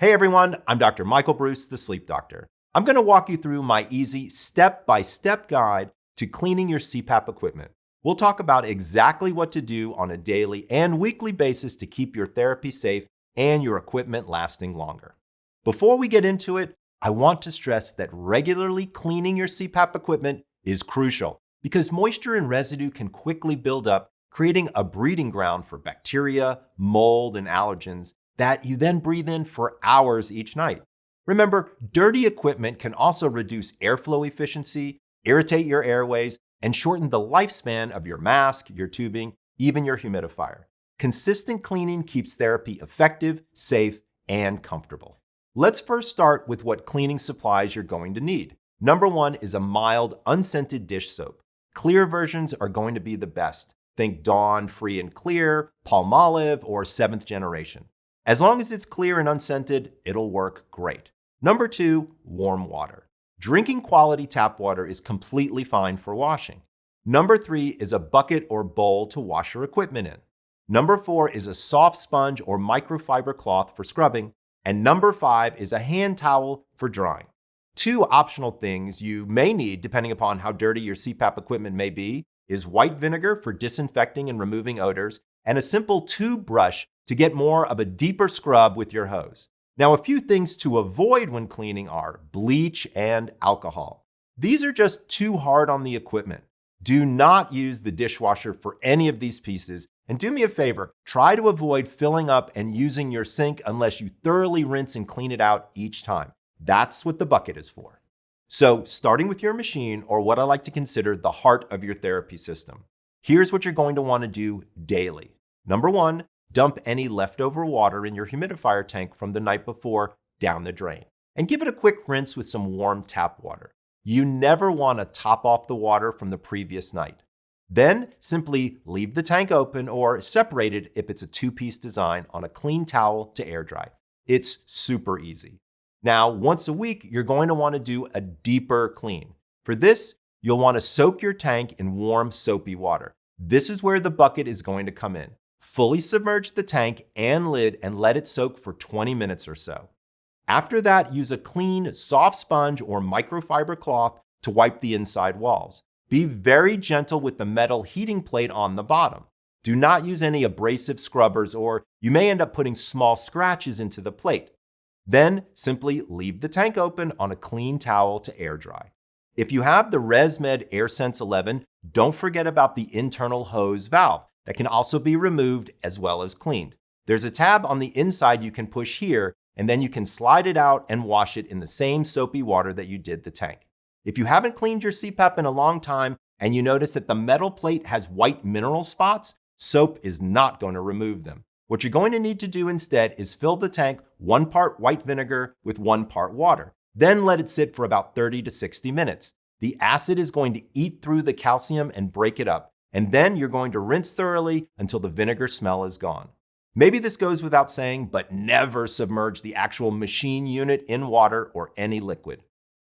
Hey everyone, I'm Dr. Michael Breus, the Sleep Doctor. I'm going to walk you through my easy step-by-step guide to cleaning your Cpap equipment. We'll talk about exactly what to do on a daily and weekly basis to keep your therapy safe and your equipment lasting longer. Before we get into it, I want to stress that regularly cleaning your Cpap equipment is crucial because moisture and residue can quickly build up, creating a breeding ground for bacteria, mold, and allergens that you then breathe in for hours each night. Remember, dirty equipment can also reduce airflow efficiency, irritate your airways, and shorten the lifespan of your mask, your tubing, even your humidifier. Consistent cleaning keeps therapy effective, safe, and comfortable. Let's first start with what cleaning supplies you're going to need. Number one is a mild, unscented dish soap. Clear versions are going to be the best. Think Dawn Free and Clear, Palmolive, or 7th generation. As long as it's clear and unscented, it'll work great. Number two, warm water. Drinking quality tap water is completely fine for washing. Number three is a bucket or bowl to wash your equipment in. Number four is a soft sponge or microfiber cloth for scrubbing. And number five is a hand towel for drying. Two optional things you may need, depending upon how dirty your Cpap equipment may be, is white vinegar for disinfecting and removing odors, and a simple tube brush to get more of a deeper scrub with your hose. Now, a few things to avoid when cleaning are bleach and alcohol. These are just too hard on the equipment. Do not use the dishwasher for any of these pieces. And do me a favor, try to avoid filling up and using your sink unless you thoroughly rinse and clean it out each time. That's what the bucket is for. So, starting with your machine, or what I like to consider the heart of your therapy system, here's what you're going to want to do daily. Number one, dump any leftover water in your humidifier tank from the night before down the drain, and give it a quick rinse with some warm tap water. You never want to top off the water from the previous night. Then simply leave the tank open or separate it if it's a two-piece design on a clean towel to air dry. It's super easy. Now, once a week, you're going to want to do a deeper clean. For this, you'll want to soak your tank in warm, soapy water. This is where the bucket is going to come in. Fully submerge the tank and lid and let it soak for 20 minutes or so. After that, use a clean, soft sponge or microfiber cloth to wipe the inside walls. Be very gentle with the metal heating plate on the bottom. Do not use any abrasive scrubbers or you may end up putting small scratches into the plate. Then simply leave the tank open on a clean towel to air dry. If you have the ResMed AirSense 11, don't forget about the internal hose valve that can also be removed as well as cleaned. There's a tab on the inside you can push here, and then you can slide it out and wash it in the same soapy water that you did the tank. If you haven't cleaned your Cpap in a long time and you notice that the metal plate has white mineral spots, soap is not going to remove them. What you're going to need to do instead is fill the tank 1 part white vinegar with 1 part water. Then let it sit for about 30 to 60 minutes. The acid is going to eat through the calcium and break it up. And then you're going to rinse thoroughly until the vinegar smell is gone. Maybe this goes without saying, but never submerge the actual machine unit in water or any liquid.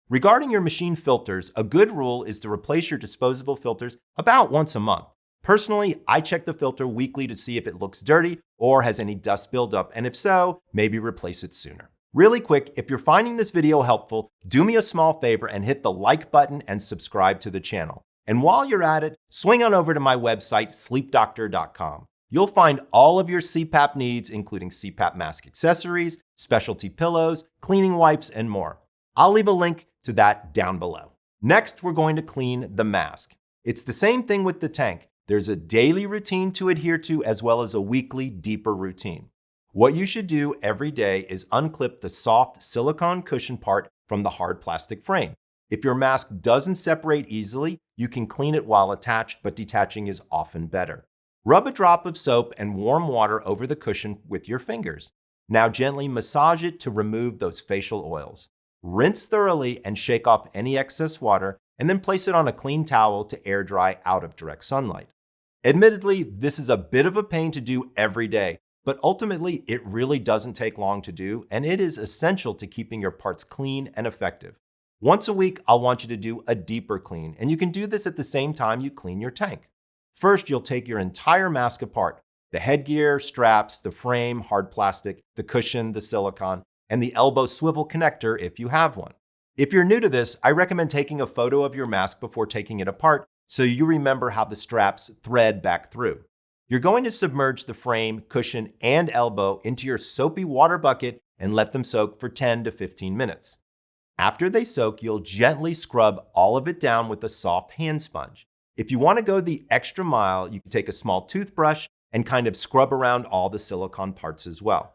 Regarding your machine filters, a good rule is to replace your disposable filters about once a month. Personally, I check the filter weekly to see if it looks dirty or has any dust buildup, and if so, maybe replace it sooner. Really quick, if you're finding this video helpful, do me a small favor and hit the like button and subscribe to the channel. And while you're at it, swing on over to my website, sleepdoctor.com. You'll find all of your Cpap needs, including Cpap mask accessories, specialty pillows, cleaning wipes, and more. I'll leave a link to that down below. Next, we're going to clean the mask. It's the same thing with the tank. There's a daily routine to adhere to as well as a weekly, deeper routine. What you should do every day is unclip the soft silicone cushion part from the hard plastic frame. If your mask doesn't separate easily, you can clean it while attached, but detaching is often better. Rub a drop of soap and warm water over the cushion with your fingers. Now gently massage it to remove those facial oils. Rinse thoroughly and shake off any excess water, and then place it on a clean towel to air dry out of direct sunlight. Admittedly, this is a bit of a pain to do every day, but ultimately it really doesn't take long to do, and it is essential to keeping your parts clean and effective. Once a week, I'll want you to do a deeper clean, and you can do this at the same time you clean your tank. First, you'll take your entire mask apart, the headgear, straps, the frame, hard plastic, the cushion, the silicone, and the elbow swivel connector if you have one. If you're new to this, I recommend taking a photo of your mask before taking it apart so you remember how the straps thread back through. You're going to submerge the frame, cushion, and elbow into your soapy water bucket and let them soak for 10 to 15 minutes. After they soak, you'll gently scrub all of it down with a soft hand sponge. If you want to go the extra mile, you can take a small toothbrush and kind of scrub around all the silicone parts as well.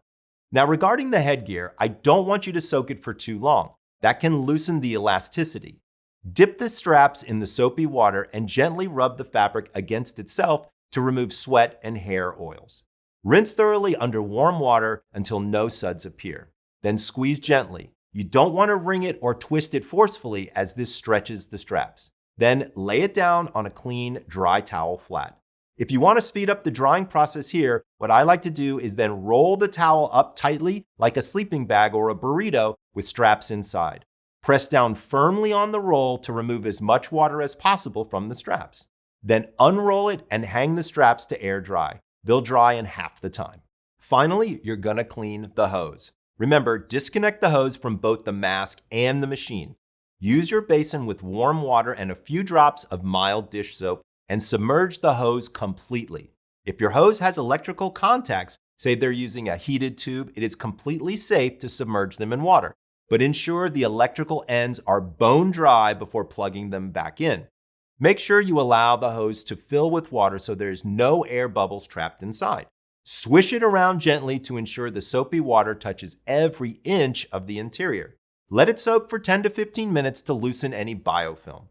Now, regarding the headgear, I don't want you to soak it for too long. That can loosen the elasticity. Dip the straps in the soapy water and gently rub the fabric against itself to remove sweat and hair oils. Rinse thoroughly under warm water until no suds appear. Then squeeze gently. You don't want to wring it or twist it forcefully as this stretches the straps. Then lay it down on a clean, dry towel flat. If you want to speed up the drying process here, what I like to do is then roll the towel up tightly like a sleeping bag or a burrito with straps inside. Press down firmly on the roll to remove as much water as possible from the straps. Then unroll it and hang the straps to air dry. They'll dry in half the time. Finally, you're gonna clean the hose. Remember, disconnect the hose from both the mask and the machine. Use your basin with warm water and a few drops of mild dish soap and submerge the hose completely. If your hose has electrical contacts, say they're using a heated tube, it is completely safe to submerge them in water, but ensure the electrical ends are bone dry before plugging them back in. Make sure you allow the hose to fill with water so there's no air bubbles trapped inside. Swish it around gently to ensure the soapy water touches every inch of the interior. Let it soak for 10 to 15 minutes to loosen any biofilm.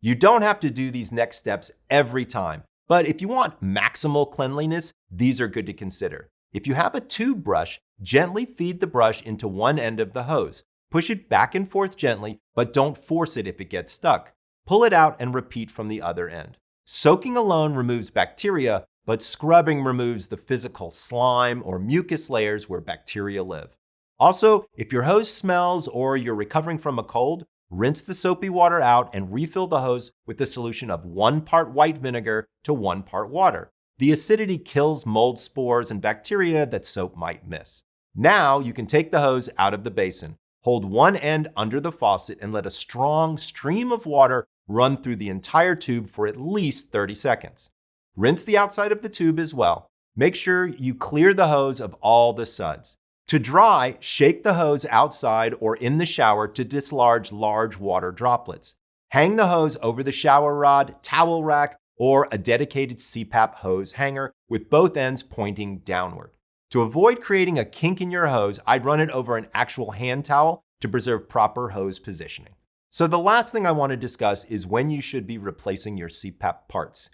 You don't have to do these next steps every time, but if you want maximal cleanliness, these are good to consider. If you have a tube brush, gently feed the brush into one end of the hose. Push it back and forth gently, but don't force it if it gets stuck. Pull it out and repeat from the other end. Soaking alone removes bacteria, but scrubbing removes the physical slime or mucus layers where bacteria live. Also, if your hose smells or you're recovering from a cold, rinse the soapy water out and refill the hose with a solution of 1 part white vinegar to 1 part water. The acidity kills mold spores and bacteria that soap might miss. Now you can take the hose out of the basin. Hold one end under the faucet and let a strong stream of water run through the entire tube for at least 30 seconds. Rinse the outside of the tube as well. Make sure you clear the hose of all the suds. To dry, shake the hose outside or in the shower to dislodge large water droplets. Hang the hose over the shower rod, towel rack, or a dedicated Cpap hose hanger with both ends pointing downward. To avoid creating a kink in your hose, I'd run it over an actual hand towel to preserve proper hose positioning. So the last thing I want to discuss is when you should be replacing your Cpap parts.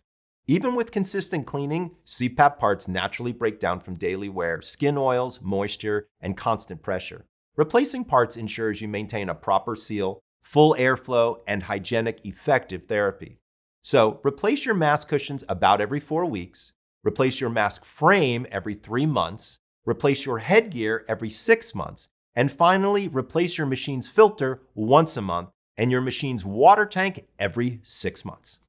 Even with consistent cleaning, Cpap parts naturally break down from daily wear, skin oils, moisture, and constant pressure. Replacing parts ensures you maintain a proper seal, full airflow, and hygienic, effective therapy. So replace your mask cushions about every 4 weeks, replace your mask frame every 3 months, replace your headgear every 6 months, and finally, replace your machine's filter once a month and your machine's water tank every 6 months.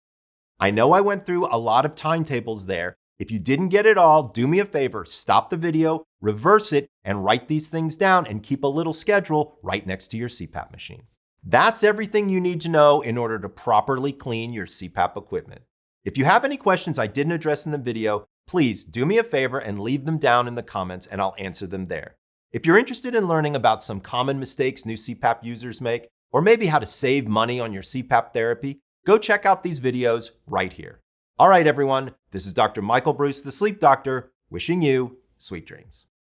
I know I went through a lot of timetables there. If you didn't get it all, do me a favor, stop the video, reverse it, and write these things down and keep a little schedule right next to your Cpap machine. That's everything you need to know in order to properly clean your Cpap equipment. If you have any questions I didn't address in the video, please do me a favor and leave them down in the comments and I'll answer them there. If you're interested in learning about some common mistakes new Cpap users make, or maybe how to save money on your Cpap therapy, go check out these videos right here. All right, everyone, this is Dr. Michael Breus, the Sleep Doctor, wishing you sweet dreams.